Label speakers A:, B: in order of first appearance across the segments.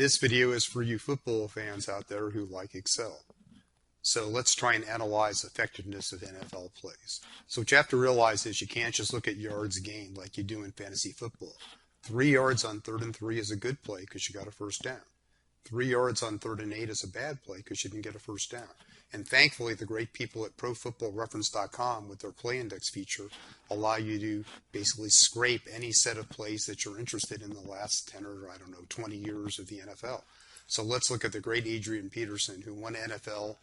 A: This video is for you football fans out there who like Excel. So let's try and analyze effectiveness of NFL plays. So what you have to realize is you can't just look at yards gained like you do in fantasy football. 3 yards on 3rd and 3 is a good play because you got a first down. 3 yards on 3rd and 8 is a bad play because you didn't get a first down. And thankfully, the great people at ProFootballReference.com with their play index feature allow you to basically scrape any set of plays that you're interested in the last 10 or, 20 years of the NFL. So let's look at the great Adrian Peterson, who one NFL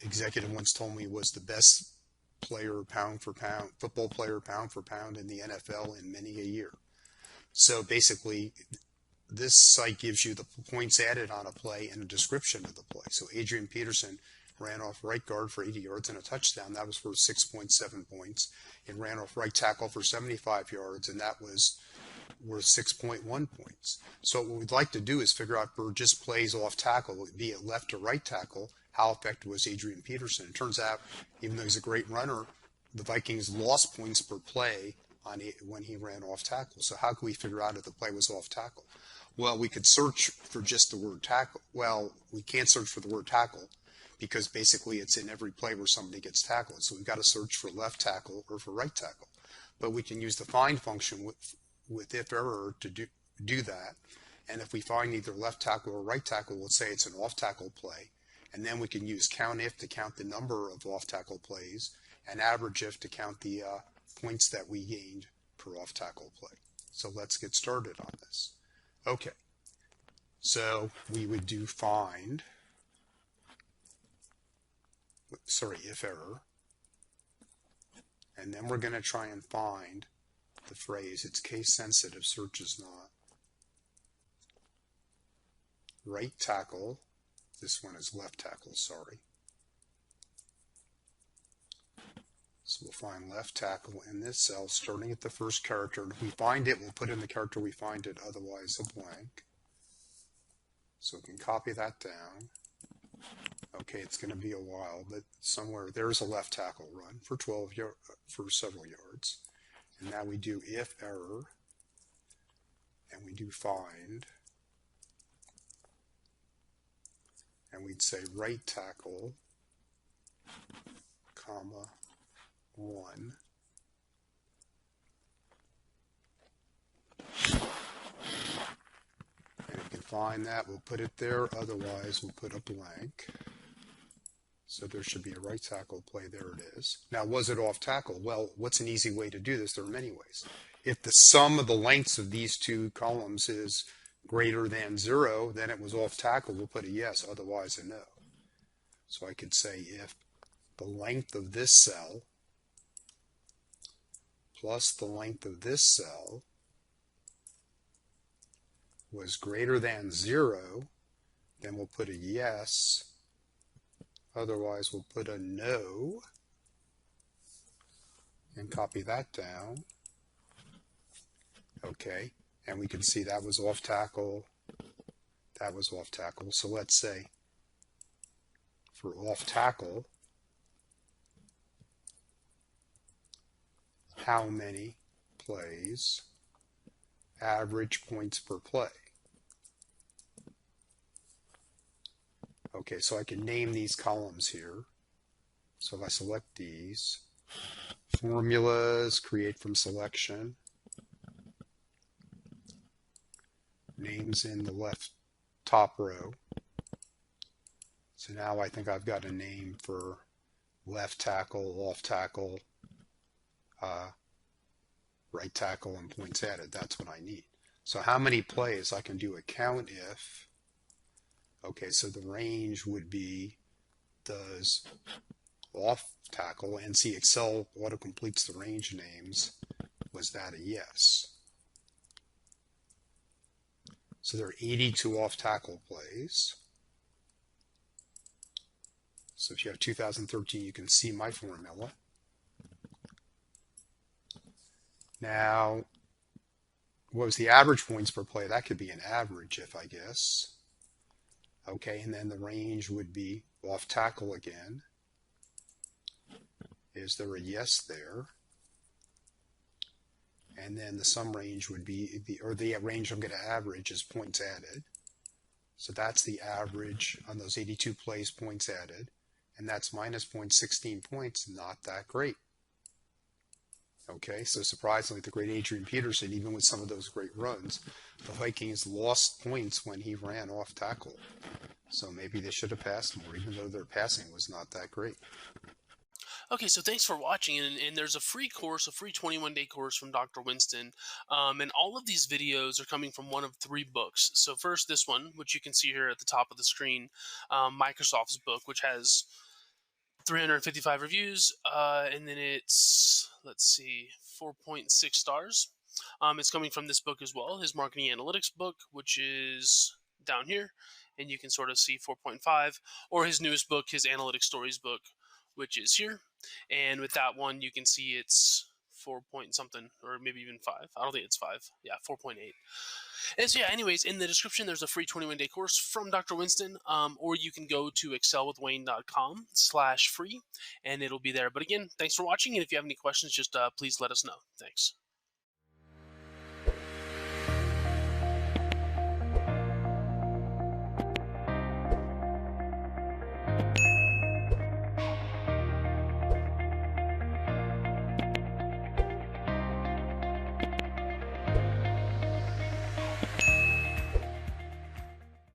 A: executive once told me was the best player pound for pound, football player pound for pound in the NFL in many a year. So basically, this site gives you the points added on a play and a description of the play. So Adrian Peterson ran off right guard for 80 yards and a touchdown. That was for 6.7 points. It ran off right tackle for 75 yards, and that was worth 6.1 points. So what we'd like to do is figure out for just plays off tackle, be it left to right tackle, how effective was Adrian Peterson. It turns out, even though he's a great runner, the Vikings lost points per play on it when he ran off tackle. So how can we figure out if the play was off tackle? Well, we could search for just the word tackle. Well, we can't search for the word tackle because basically it's in every play where somebody gets tackled. So we've got to search for left tackle or for right tackle. But we can use the find function with IFERROR to do that. And if we find either left tackle or right tackle, we'll say it's an off tackle play. And then we can use COUNTIF to count the number of off tackle plays and AVERAGEIF to count the points that we gained per off tackle play. So let's get started on this. Okay, so we would do IFERROR, and then we're going to try and find the phrase, it's case sensitive, search is not. Right tackle, this one is left tackle, sorry. So we'll find left tackle in this cell, starting at the first character. And if we find it, we'll put in the character we find it, otherwise a blank. So we can copy that down. Okay, it's going to be a while, but somewhere there's a left tackle run for for several yards. And now we do IFERROR, and we do find, and we'd say right tackle, comma, 1. And if we can find that, we'll put it there. Otherwise, we'll put a blank. So there should be a right tackle play. There it is. Now, was it off tackle? Well, what's an easy way to do this? There are many ways. If the sum of the lengths of these two columns is greater than 0, then it was off tackle. We'll put a yes, otherwise a no. So I could say if the length of this cell plus the length of this cell was greater than 0, then we'll put a yes, otherwise we'll put a no, and copy that down. Okay, and we can see that was off tackle, that was off tackle. So let's say for off tackle, how many plays, average points per play. Okay, so I can name these columns here. So if I select these, formulas, create from selection, names in the left top row. So now I think I've got a name for left tackle, off tackle, right tackle, and points added. That's what I need. So how many plays? I can do a COUNTIF. Okay, so the range would be does off tackle, and see Excel auto completes the range names. Was that a yes? So there are 82 off tackle plays. So if you have 2013, you can see my formula. Now, what was the average points per play? That could be an AVERAGEIF, I guess. Okay, and then the range would be off tackle again. Is there a yes there? And then the sum range would be, the range I'm going to average is points added. So that's the average on those 82 place points added, and that's minus 0.16 points, not that great. Okay, so surprisingly, the great Adrian Peterson, even with some of those great runs, the Vikings lost points when he ran off tackle. So maybe they should have passed more, even though their passing was not that great.
B: Okay, so thanks for watching, and there's a free course, a free 21-day course from Dr. Winston, and all of these videos are coming from one of 3 books. So first, this one, which you can see here at the top of the screen, Microsoft's book, which has 355 reviews, and then it's, let's see, 4.6 stars. It's coming from this book as well, his marketing analytics book, which is down here, and you can sort of see 4.5, or his newest book, his analytics stories book, which is here. And with that one, you can see it's 4 point something, or maybe even 5. I don't think it's 5. Yeah, 4.8. And so, yeah, anyways, in the description, there's a free 21-day course from Dr. Winston, or you can go to excelwithwayne.com/free, and it'll be there. But again, thanks for watching, and if you have any questions, just please let us know. Thanks.